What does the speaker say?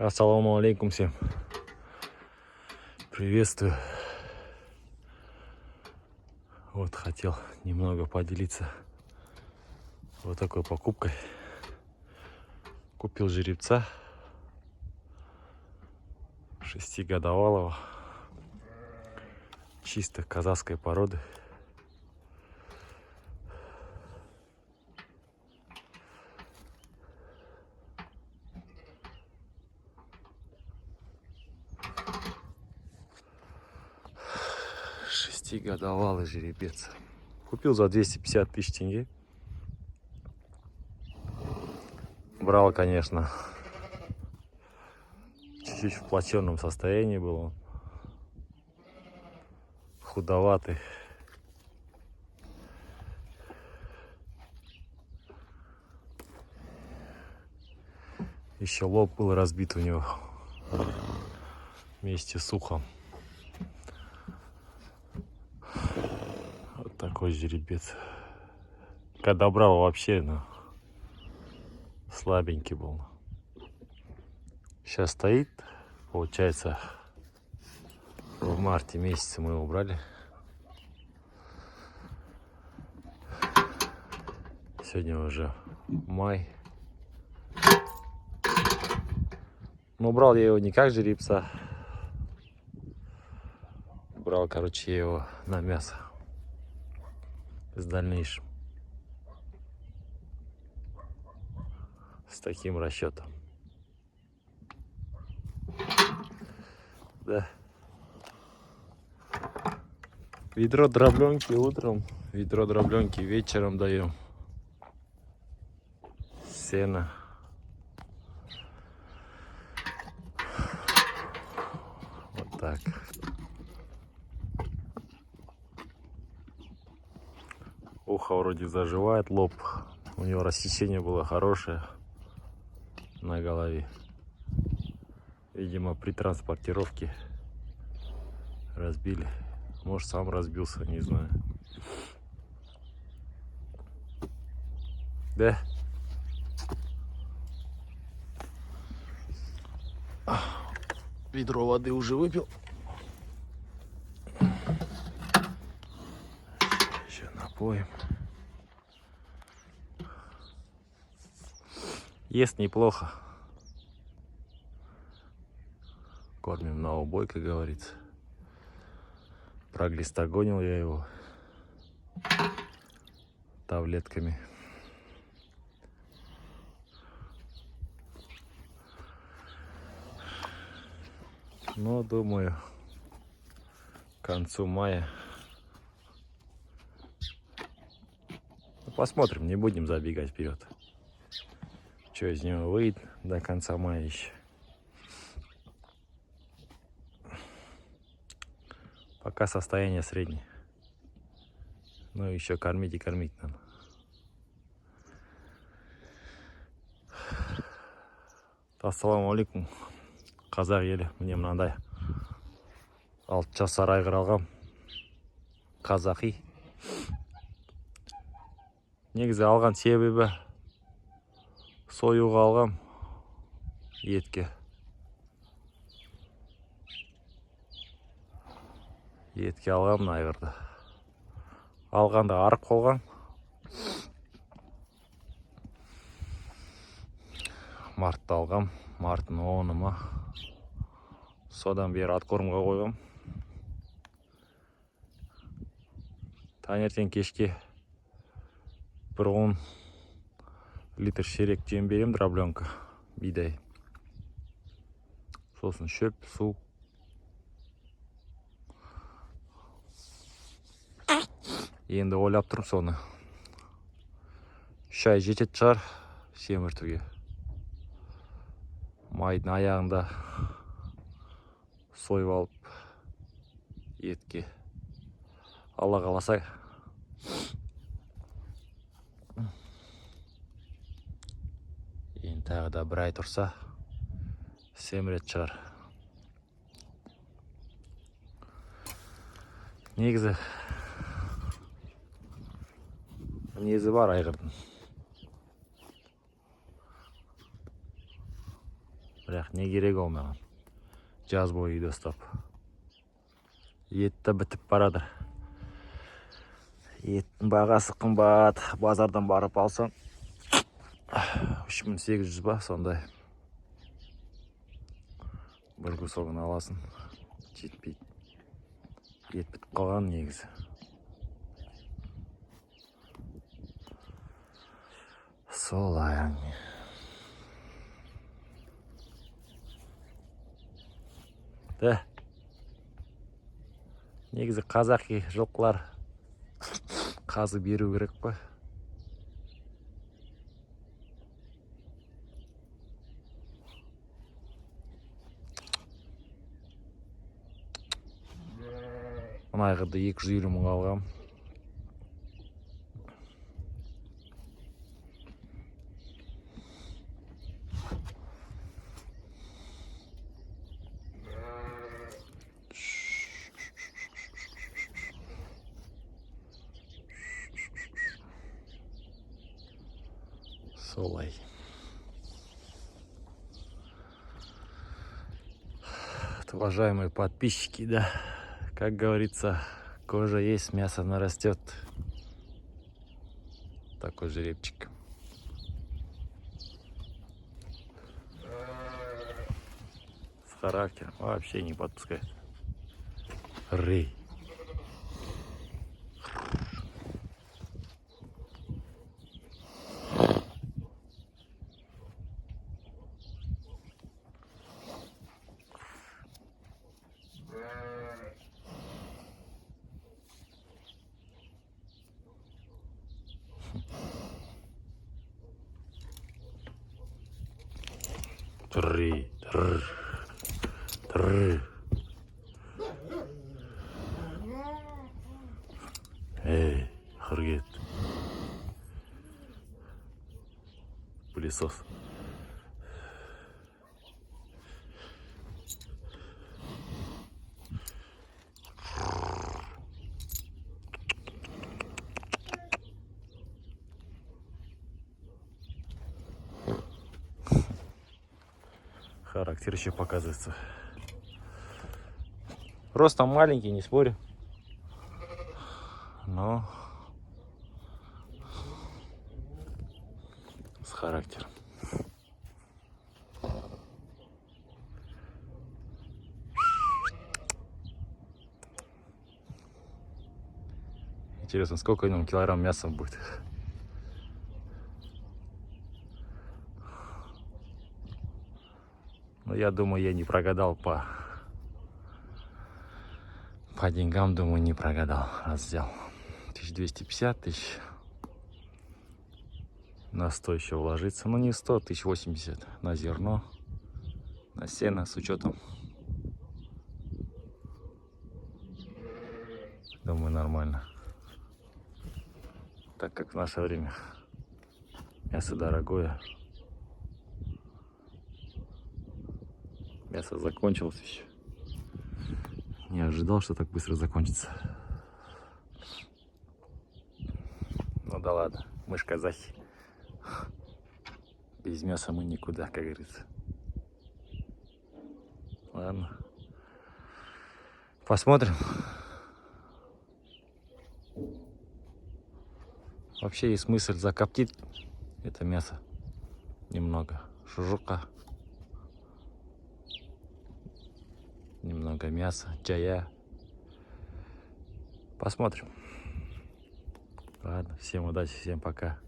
Ассаламу алейкум всем. Приветствую. Вот хотел немного поделиться вот такой покупкой. Купил жеребца 6-годовалого, чисто казахской породы. Шестигодовалый жеребец. Купил за 250 тысяч тенге. Брал, конечно, чуть-чуть в плачевном состоянии был он. Худоватый. Еще лоб был разбит у него вместе с ухом. Вот такой жеребец. Когда брал, вообще слабенький был. Сейчас стоит, получается, в марте месяце мы его брали. Сегодня уже май. Но брал я его не как жеребца. Брал, короче, я его на мясо. С дальнейшим. С таким расчетом. Да. Ведро дробленки утром, ведро дробленки вечером даем. Сено. Вот так. Ухо вроде заживает, лоб. У него рассечение было хорошее на голове. Видимо, при транспортировке разбили. Может, сам разбился, не знаю. Да? Ведро воды уже выпил. Еще напоим. Ест неплохо. Кормим на убой, как говорится. Проглистогонил я его таблетками. Но думаю, к концу мая. Посмотрим, не будем забегать вперед. Что из него выйдет до конца мая еще. Пока состояние среднее. Ну еще кормить и кормить надо. Ассаламу алейкум. Қазақ елі, міне мынандай 6 жасар айғыр алғам. Қазақи. Негізі алған себебі союға алғам етке. Етке алғам айғырды. Алғанда арық болған. Мартта алғам. Марттың 10-ы ма. Содан бері аткормға қойғам. Таңертең кешке 1-10 литр шерек жем берем, дробленка, бидай. Сосын шөп, су. Енді ойлап тұрмын соны. 3 ай жетеді шығар семіртуге. Майдың аяғында сойып алып етке. Алла қаласа. Енді тағы да 1 ай тұрса семірет шығар. Негізі мінезі бар айғырдың. Бірақ не керек ол маған? Жаз бойы үйде ұстап. Етті бітіп барады. Еттің бағасы қымбат. Базардан барып алсаң 3800 ба сондай. Бір кусогын аласың. Жетпейді. Ет бітіп қалған негізі. Солай әңгіме. Да. Негізі қазақи жылқылар қазы беру керек па? Мына айғырды 250 мыңға алғам. Солай. Уважаемые подписчики, да, как говорится, кожа есть, мясо нарастет. Такой жеребчик. С характером вообще не подпускает. Рей. Три. Эй, хргет. Пылесос. Характер еще показывается. Ростом маленький, не спорю. Но с характером. Интересно, сколько в нем килограмм мяса будет? Но я думаю, я не прогадал по деньгам, думаю, не прогадал, раз взял. 1250 тысяч. На 100 еще вложиться. Ну не 100, 1080 на зерно, на сено с учетом. Думаю, нормально. Так как в наше время мясо дорогое. Мясо закончилось еще. Не ожидал, что так быстро закончится. Ну да ладно, мы ж казахи. Без мяса мы никуда, как говорится. Ладно. Посмотрим. Вообще есть смысл закоптить это мясо немного. Шужука. Немного мяса, чая. Посмотрим. Ладно, всем удачи, всем пока.